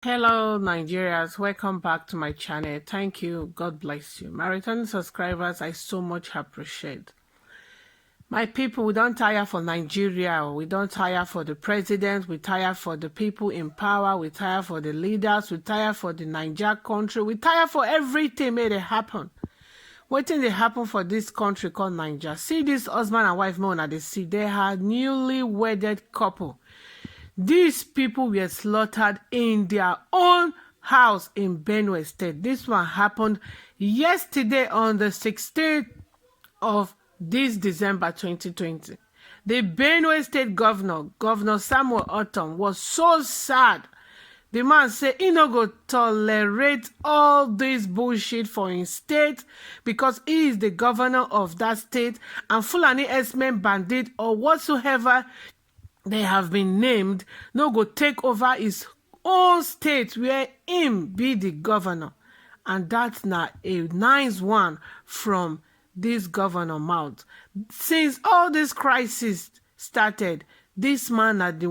Hello Nigerians, welcome back to my channel. Thank you, God bless you. My returning subscribers, I so much appreciate. My people, we don't tire for Nigeria, we don't tire for the president, we tire for the people in power, we tire for the leaders, we tire for the Niger country, we tire for everything made it happen. Wetin dey happen for this country called Niger? See this husband and wife man at the sea, they are newly wedded couple. These people were slaughtered in their own house in Benue State. This one happened yesterday on the 16th of this December 2020. The Benue State Governor Samuel Otom, was so sad. The man said he no go tolerate all this bullshit for his state because he is the governor of that state, and Fulani herdsmen, bandit or whatsoever they have been named no go take over his own state where him be the governor. And that's not a nice one from this governor mouth. Since all this crisis started, this man na the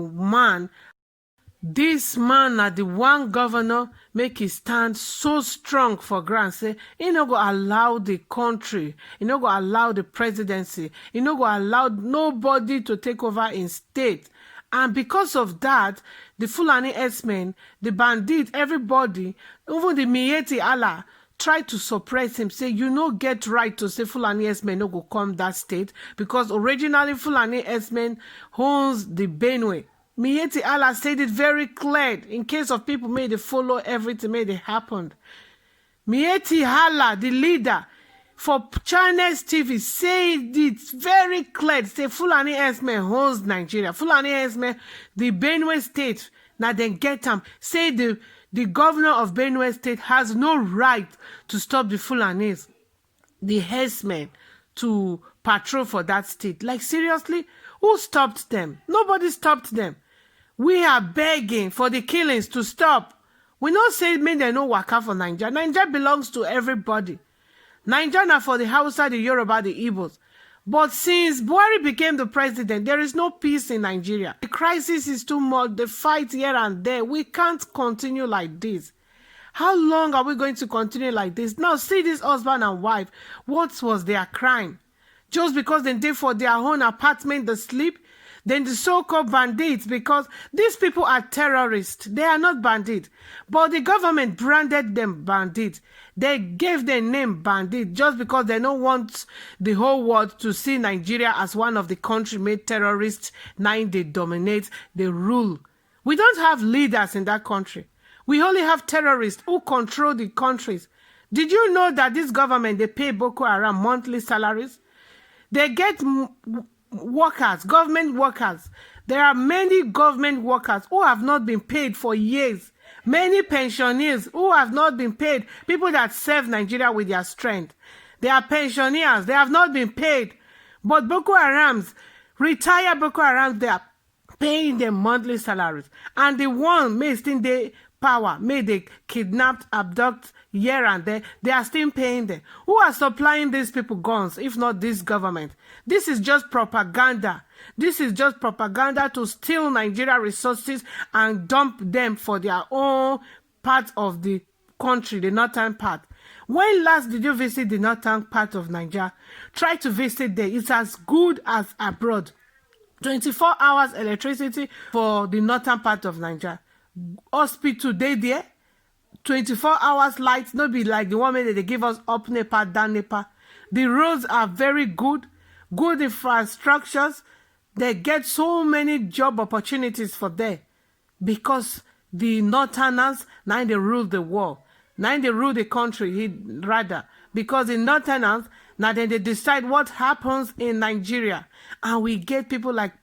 one governor make his stand so strong for ground, say he no go allow the country, he no go allow the presidency, he no go allow nobody to take over in state. And because of that, the Fulani herdsmen, the bandit, everybody, even the Miyetti Allah, try to suppress him, say you no get right to say Fulani herdsmen no go come that state because originally Fulani herdsmen owns the Benue. Miyetti Allah said it very clear in case of people may they follow everything may they happened. Miyetti Allah, the leader for China's TV, said it very clear. Say Fulani herdsmen owns Nigeria. Fulani herdsmen, the Benue State, now then get them. Say the governor of Benue State has no right to stop the Fulanis, the herdsmen, to patrol for that state. Like seriously, who stopped them? Nobody stopped them. We are begging for the killings to stop. We not say men they no waka for Nigeria. Nigeria belongs to everybody. Nigeria na for the Hausa, the Yoruba, the Igbos. But since Buhari became the president, there is no peace in Nigeria. The crisis is too much. The fight here and there. We can't continue like this. How long are we going to continue like this? Now, see this husband and wife. What was their crime? Just because they did for their own apartment, they sleep? Then the so-called bandits, because these people are terrorists. They are not bandits. But the government branded them bandits. They gave their name bandit just because they don't want the whole world to see Nigeria as one of the country-made terrorists. Now they dominate, they rule. We don't have leaders in that country. We only have terrorists who control the countries. Did you know that this government, they pay Boko Haram monthly salaries? They get workers, government workers. There are many government workers who have not been paid for years. Many pensioners who have not been paid. People that serve Nigeria with their strength. They are pensioners. They have not been paid. But Boko Harams, retired Boko Harams, they are paying them monthly salaries. And the one may still they power, may they kidnapped, abduct here and there, they are still paying them. Who are supplying these people guns, if not this government? This is just propaganda. This is just propaganda to steal Nigeria resources and dump them for their own part of the country, the northern part. When last did you visit the northern part of Nigeria? Try to visit there. It's as good as abroad. 24 hours electricity for the northern part of Nigeria. Hospital day there. 24 hours lights, not be like the one that they give us up Nepal, down Nepal. The roads are very good infrastructures. They get so many job opportunities for there because the northerners, now they rule the world. Now they rule the country, rather. Because the northerners, now then they decide what happens in Nigeria. And we get people like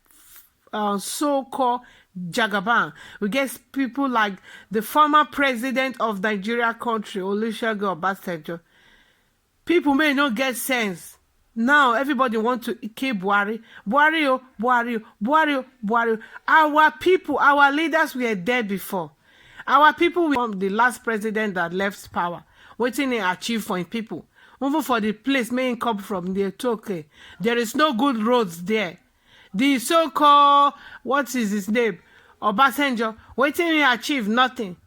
so-called Jagaban. We get people like the former president of Nigeria country, Olusegun Obasanjo. People may not get sense. Now everybody want to keep Buhari. Buhari, Buhari, Buhari, Buhari. Our people, our leaders were there before. Our people were the last president that left power. Waiting to achieve for people. Even for the place may come from the Toke. There is no good roads there. The so-called, what is his name? Obasanjo, waiting to achieve nothing.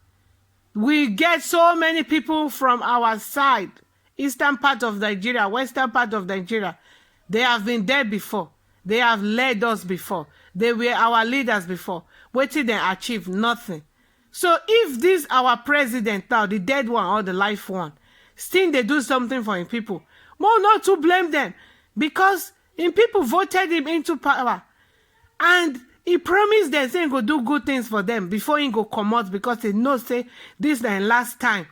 We get so many people from our side, eastern part of Nigeria, western part of Nigeria. They have been there before. They have led us before. They were our leaders before. What did they achieve? Nothing. So if this our president now, the dead one or the life one, still they do something for him people, more not to blame them, because him people voted him into power, and he promised them say he go do good things for them before he go come out, because they know say this is the last time.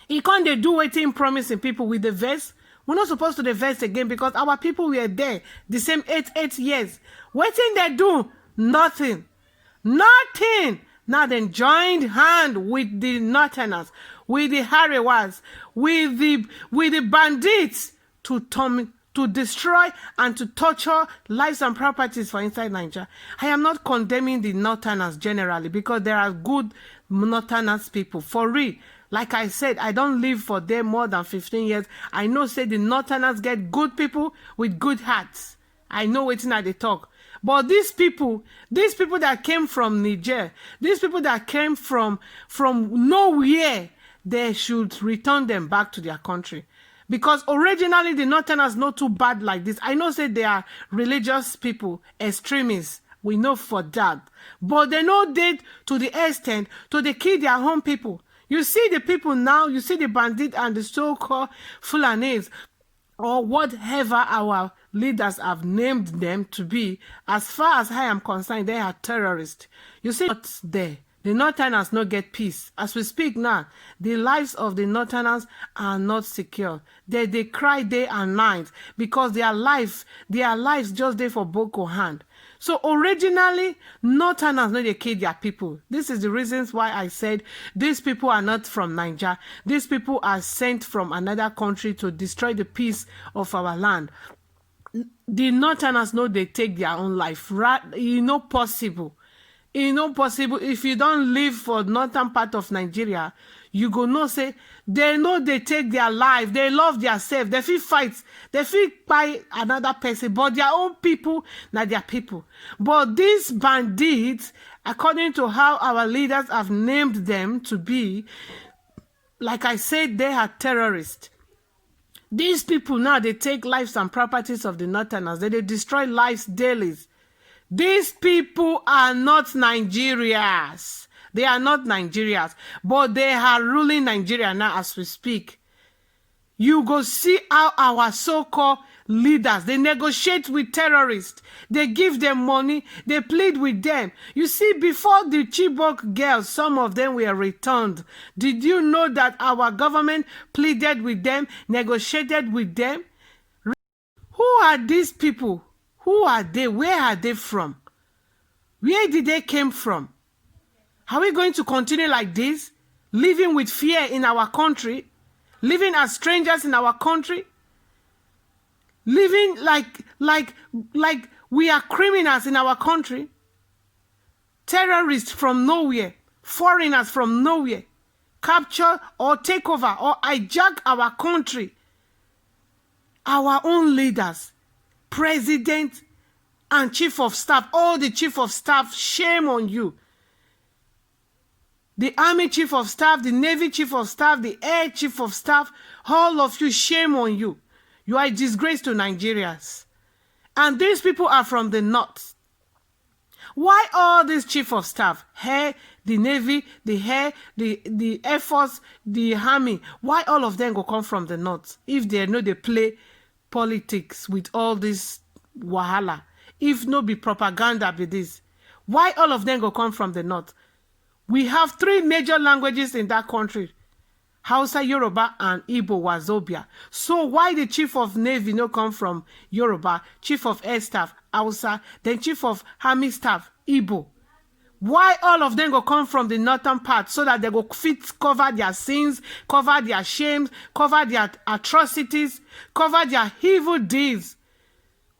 He can't they do what he promising people with the verse. We're not supposed to the verse again, because our people were there the same 8 years. What thing they do? Nothing. Nothing. Now then joined hand with the Northerners, with the Hariwas, with the bandits to destroy and to torture lives and properties for inside Nigeria. I am not condemning the Northerners generally, because there are good Northerners people. For real. Like I said, I don't live for them more than 15 years. I know say the Northerners get good people with good hearts. I know waiting at the talk. But these people that came from Niger, these people that came from nowhere, they should return them back to their country. Because originally the Northerners not too bad like this. I know say they are religious people, extremists. We know for that. But they know that to the extent to they kill their own people. You see the people now, you see the bandit and the so-called Fulanis, or whatever our leaders have named them to be. As far as I am concerned, they are terrorists. You see, not there. The Northerners not get peace. As we speak now, the lives of the Northerners are not secure. They cry day and night because their lives just there for Boko hand. So originally, Northerners no dey kill their people. This is the reasons why I said these people are not from Nigeria. These people are sent from another country to destroy the peace of our land. The Northerners know they take their own life. Right? It's not possible. It's not possible. If you don't live for northern part of Nigeria, you go know say they know they take their life. They love themselves. They feel fight. They feel by another person. But their own people, not their people. But these bandits, according to how our leaders have named them to be, like I said, they are terrorists. These people now, they take lives and properties of the Northerners. They destroy lives daily. These people are not Nigerians. They are not Nigerians. But they are ruling Nigeria now as we speak. You go see how our so-called leaders, they negotiate with terrorists. They give them money. They plead with them. You see, before the Chibok girls, some of them were returned. Did you know that our government pleaded with them, negotiated with them? Who are these people? Who are they? Where are they from? Where did they came from? Are we going to continue like this? Living with fear in our country? Living as strangers in our country? Living like we are criminals in our country? Terrorists from nowhere, foreigners from nowhere, capture or take over or hijack our country. Our own leaders, president and chief of staff, all the chief of staff, shame on you. The army chief of staff, the navy chief of staff, the air chief of staff, all of you, shame on you. You are a disgrace to Nigerians. And these people are from the north. Why all these chief of staff, air, the navy, the air, the air force, the army, why all of them go come from the north? If they know they play politics with all this wahala, if no be propaganda be this, why all of them go come from the north? We have 3 major languages in that country: Hausa, Yoruba, and Igbo, Wazobia. So why the chief of navy no come from Yoruba, chief of air staff, Hausa, then chief of army staff, Igbo? Why all of them go come from the northern part so that they go fit cover their sins, cover their shames, cover their atrocities, cover their evil deeds?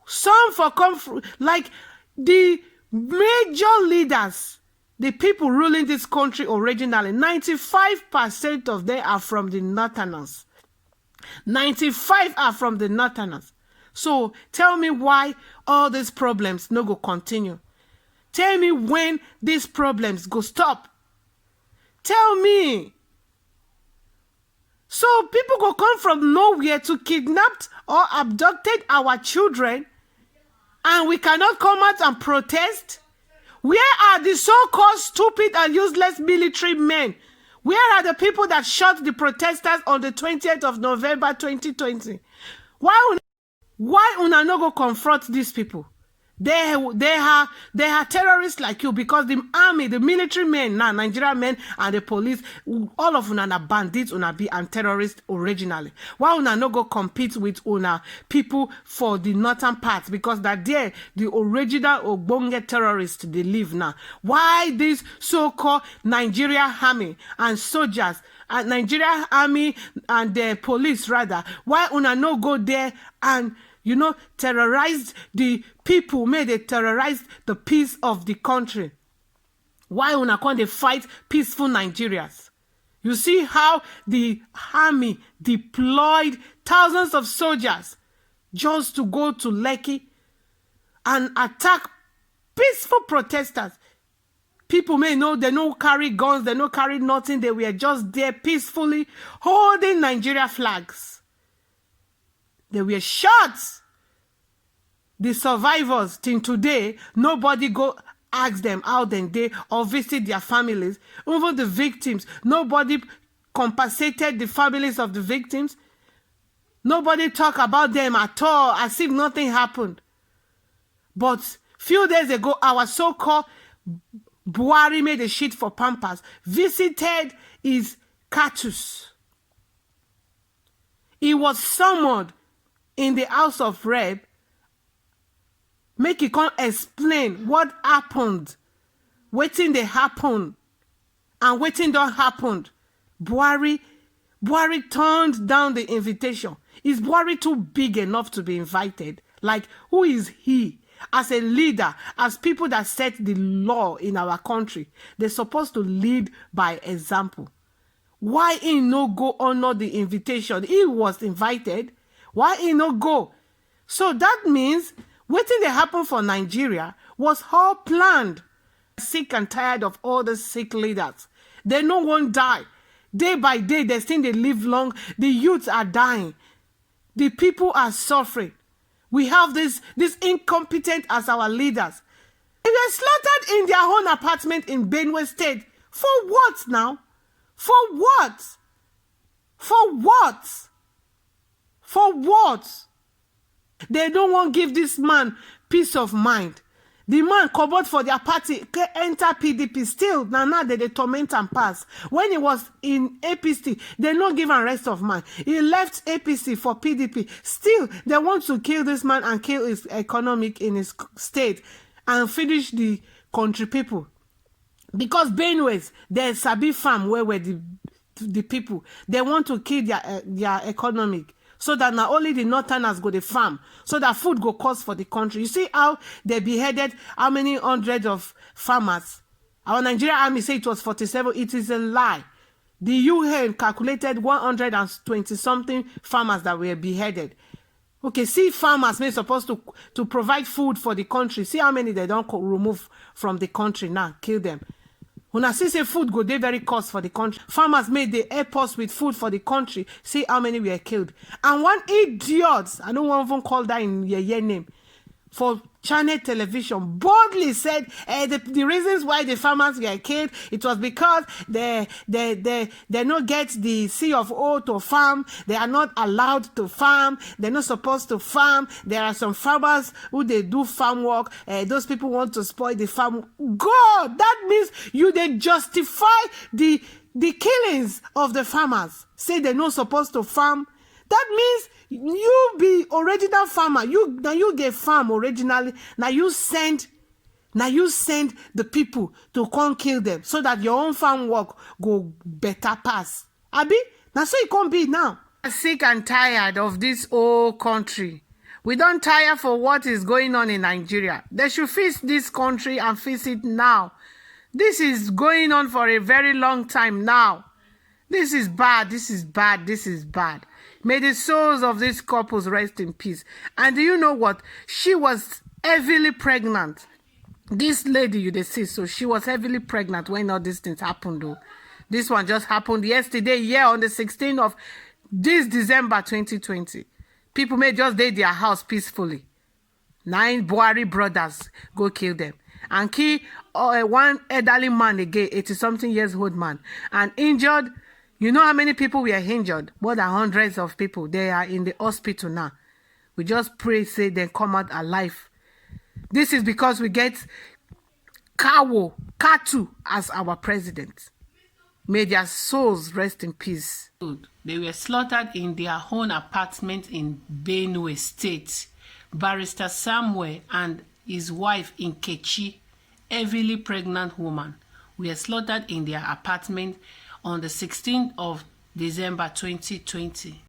Some for come from, like the major leaders, the people ruling this country originally, 95% of them are from the Northerners. 95 are from the Northerners. So tell me why all these problems no go continue. Tell me when these problems go stop. Tell me. So people go come from nowhere to kidnap or abducted our children, and we cannot come out and protest? Where are the so-called stupid and useless military men? Where are the people that shot the protesters on the 20th of November 2020? Why una no go confront these people? They are terrorists like you, because the army, the military men, now Nigerian men and the police, all of una bandits, una be and terrorists originally. Why una no go compete with una people for the northern part? Because that there the original Ogbonge terrorists they live now. Why this so-called Nigeria army and soldiers, Nigeria army and the police rather? Why una no go there and terrorized the people, may they terrorize the peace of the country? Why una come they fight peaceful Nigerians? You see how the army deployed thousands of soldiers just to go to Lekki and attack peaceful protesters. People may know they no carry guns, they no carry nothing, they were just there peacefully holding Nigeria flags. They were shot. The survivors till today, nobody go ask them how they or visit their families. Even the victims, nobody compensated the families of the victims. Nobody talk about them at all, as if nothing happened. But few days ago, our so-called Buhari made a shit for Pampas, visited his Catus. He was summoned in the House of Rep. Make he come explain what happened, wetin dey happen, and wetin don happen. Buhari turned down the invitation. Is Buhari too big enough to be invited? Like, who is he? As a leader, as people that set the law in our country, they're supposed to lead by example. Why he no go honor the invitation? He was invited. Why he no go? So that means wetin dey happen for Nigeria was all planned. Sick and tired of all the sick leaders. They no one die. Day by day, they still they live long. The youths are dying. The people are suffering. We have this incompetent as our leaders. They were slaughtered in their own apartment in Benue State. For what now? For what? For what? For what? They don't want to give this man peace of mind. The man cobbled for their party, enter PDP. Still, now they torment and pass. When he was in APC, they not give him rest of mind. He left APC for PDP. Still, they want to kill this man and kill his economic in his state and finish the country people. Because Benue, there's Sabi farm where the people, they want to kill their economic. So that not only the northerners go to farm, so that food go cost for the country. You see how they beheaded how many hundreds of farmers? Our Nigerian army say it was 47. It is a lie. The UN calculated 120-something farmers that were beheaded. Okay, see farmers may supposed to provide food for the country. See how many they don't remove from the country now, kill them. When I say food go, they very cost for the country. Farmers made the airports with food for the country. See how many were killed. And one idiot, I don't want to even call that in your name, for channel television boldly said the reasons why the farmers were killed, it was because they not get the C of O to farm. They are not allowed to farm. They're not supposed to farm. There are some farmers who they do farm work. Those people want to spoil the farm. God, that means you they justify the killings of the farmers. Say they're not supposed to farm. That means you be original farmer. You get farm originally. Now you send the people to come kill them so that your own farm work go better pass. Abi, now so it can't be now. Sick and tired of this whole country. We don't tire for what is going on in Nigeria. They should fix this country and fix it now. This is going on for a very long time now. This is bad. This is bad. This is bad. May the souls of these couples rest in peace. And do you know what? She was heavily pregnant. This lady you see, so she was heavily pregnant when all these things happened though. This one just happened yesterday, here on the 16th of this December 2020. People may just stay their house peacefully. 9 Buhari brothers go kill them. And kill one elderly man again, 80-something years old man. And injured, you know how many people were injured? More than hundreds of people. They are in the hospital now. We just pray, say they come out alive. This is because we get Katu as our president. May their souls rest in peace. They were slaughtered in their own apartment in Benue State. Barrister Samuel and his wife Nkechi, heavily pregnant woman, were slaughtered in their apartment on the 16th of December 2020.